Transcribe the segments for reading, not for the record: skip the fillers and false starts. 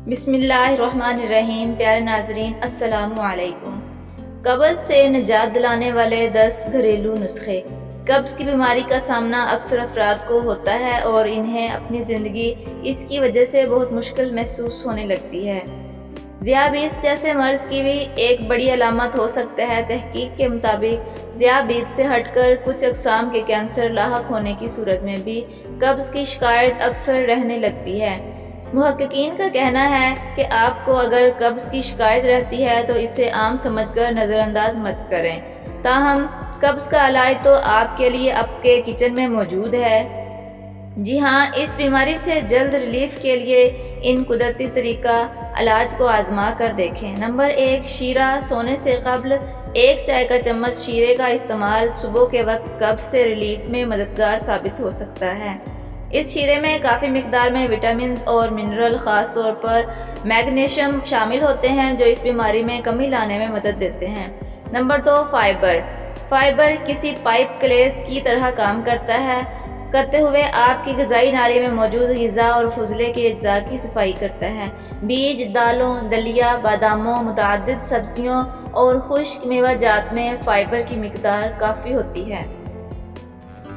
बिस्मिल्लाहिर्रहमानिर्रहीम। प्यारे नाजरीन, अस्सलामु अलैकुम। कब्ज़ से निजात दिलाने वाले 10 घरेलू नुस्खे। कब्ज़ की बीमारी का सामना अक्सर अफराद को होता है और इन्हें अपनी ज़िंदगी इसकी वजह से बहुत मुश्किल महसूस होने लगती है। ज़ियाबीत जैसे मर्ज़ की भी एक बड़ी अलामत हो सकता है। तहकीक के मुताबिक ज़ियाबीत से हटकर कुछ अक़साम के कैंसर लाहक होने की सूरत में भी कब्ज़ की शिकायत अक्सर रहने लगती है। मुहक्किकीन का कहना है कि आपको अगर कब्ज़ की शिकायत रहती है तो इसे आम समझकर नज़रअंदाज मत करें। ताहम कब्ज़ का इलाज तो आपके लिए आपके किचन में मौजूद है। जी हाँ, इस बीमारी से जल्द रिलीफ के लिए इन कुदरती तरीका इलाज को आजमा कर देखें। नंबर 1, शीरा। सोने से कबल 1 चाय का चम्मच शीरे का इस्तेमाल सुबह के वक्त कब्ज़ से रिलीफ में मददगार साबित हो सकता है। इस शीरे में काफ़ी मिकदार में विटामिन और मिनरल, ख़ास तौर पर मैग्नीशियम शामिल होते हैं जो इस बीमारी में कमी लाने में मदद देते हैं। Number 2, fibre. फाइबर किसी पाइप क्लेस की तरह काम करते हुए आपकी ग़िज़ाई नाली में मौजूद ग़िज़ा और फुज़ले के अज्जा की सफाई करता है। बीज, दालों, दलिया, बादामों, मुतअद्दिद सब्जियों और खुश्क मेवा जात में फ़ाइबर की मिकदार काफ़ी होती है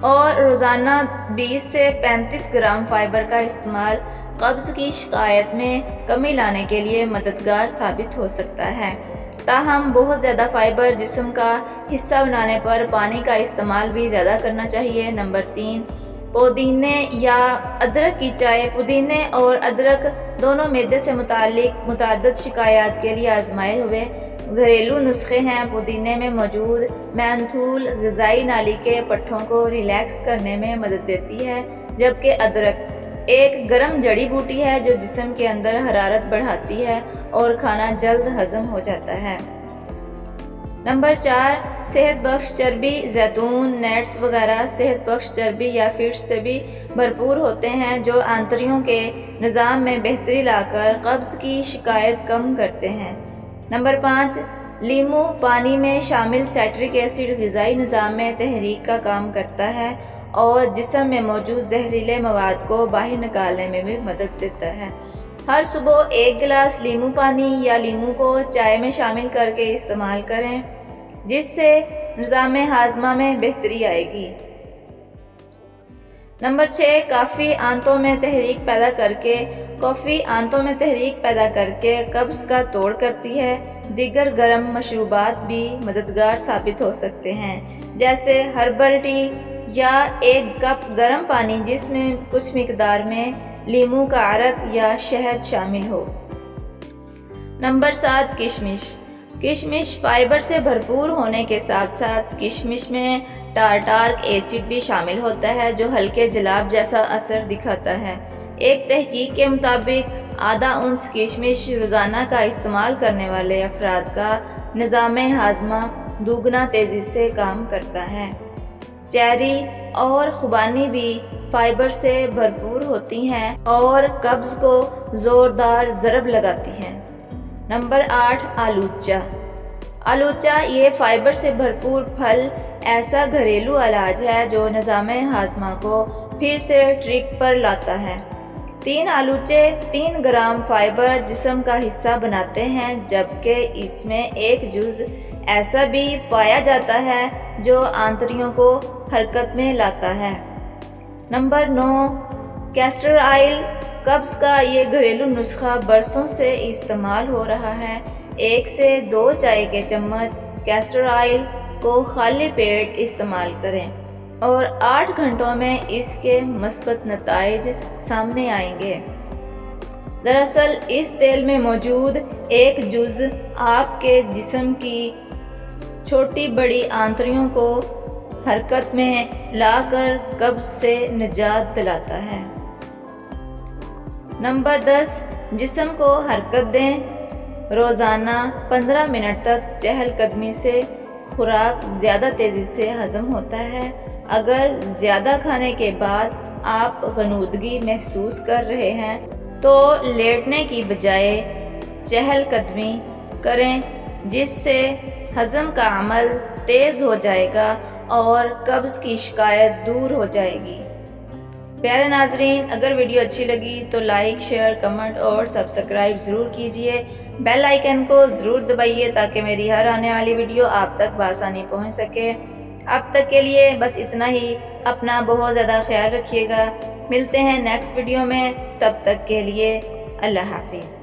और रोज़ाना 20 से 35 ग्राम फ़ाइबर का इस्तेमाल कब्ज़ की शिकायत में कमी लाने के लिए मददगार साबित हो सकता है। ताहम बहुत ज़्यादा फ़ाइबर जिस्म का हिस्सा बनाने पर पानी का इस्तेमाल भी ज़्यादा करना चाहिए। नंबर 3, पुदीने या अदरक की चाय। पुदीने और अदरक दोनों मैदे से मुतअद्दिद शिकायत के लिए आजमाए हुए घरेलू नुस्खे हैं। पुदीने में मौजूद मैंथूल ग़िज़ाई नाली के पट्टों को रिलैक्स करने में मदद देती है, जबकि अदरक एक गर्म जड़ी बूटी है जो जिस्म के अंदर हरारत बढ़ाती है और खाना जल्द हज़म हो जाता है। नंबर 4, सेहत बख्श चर्बी। जैतून, नट्स वगैरह सेहत बख्श चर्बी या फैट्स से भी भरपूर होते हैं जो आंतड़ियों के निज़ाम में बेहतरी लाकर कब्ज़ की शिकायत कम करते हैं। नंबर 5, लीमू। पानी में शामिल साइट्रिक एसिड ग़िज़ाई निज़ाम में तहरीक का काम करता है और जिस्म में मौजूद जहरीले मवाद को बाहर निकालने में भी मदद देता है। हर सुबह 1 गिलास लीमू पानी या लीमू को चाय में शामिल करके इस्तेमाल करें, जिससे निज़ाम हाज़मा में बेहतरी आएगी। नंबर 6, कॉफ़ी आंतों में तहरीक पैदा करके कब्ज़ का तोड़ करती है। दीगर गर्म मशरूबात भी मददगार साबित हो सकते हैं, जैसे हर्बल टी या 1 कप गर्म पानी जिसमें कुछ मिकदार में लीमू का अरक या शहद शामिल हो। नंबर 7, किशमिश। किशमिश फाइबर से भरपूर होने के साथ साथ किशमिश में टार्टारिक एसिड भी शामिल होता है जो हल्के जलाब जैसा असर दिखाता है। एक तहकीक के मुताबिक आधा औंस किशमिश रोज़ाना का इस्तेमाल करने वाले अफराद का निज़ाम हाज़मा दुगना तेज़ी से काम करता है। चेरी और खुबानी भी फाइबर से भरपूर होती हैं और कब्ज़ को ज़ोरदार ज़रब लगाती हैं। नंबर 8, आलूचा। आलूचा ये फाइबर से भरपूर फल ऐसा घरेलू इलाज है जो निज़ाम हाज़मा को फिर से ट्रिक पर लाता है। 3 आलूचे 3 ग्राम फाइबर जिस्म का हिस्सा बनाते हैं, जबकि इसमें 1 जुज़ ऐसा भी पाया जाता है जो आंतड़ियों को हरकत में लाता है। Number 9, castor oil. कब्ज़ का ये घरेलू नुस्खा बरसों से इस्तेमाल हो रहा है। 1 से 2 चाय के चम्मच कैस्टर ऑयल को खाली पेट इस्तेमाल करें और 8 घंटों में इसके मस्बत नताइज सामने आएंगे। दरअसल इस तेल में मौजूद 1 जुज़ आपके जिस्म की छोटी बड़ी आंतड़ियों को हरकत में लाकर कब्ज़ से निजात दिलाता है। नंबर 10, जिस्म को हरकत दें। रोज़ाना 15 मिनट तक चहलकदमी से खुराक ज़्यादा तेज़ी से हज़म होता है। अगर ज़्यादा खाने के बाद आप गनूदगी महसूस कर रहे हैं तो लेटने की बजाय चहलकदमी करें, जिससे हज़म का अमल तेज़ हो जाएगा और कब्ज़ की शिकायत दूर हो जाएगी। پیارے ناظرین، اگر ویڈیو اچھی لگی تو لائک، شیئر، کمنٹ اور سبسکرائب ضرور کیجئے۔ بیل آئیکن کو ضرور دبائیے تاکہ میری ہر آنے والی ویڈیو آپ تک بآسانی پہنچ سکے۔ اب تک کے لیے بس اتنا ہی۔ اپنا بہت زیادہ خیال رکھیے گا۔ ملتے ہیں نیکسٹ ویڈیو میں، تب تک کے لیے اللہ حافظ۔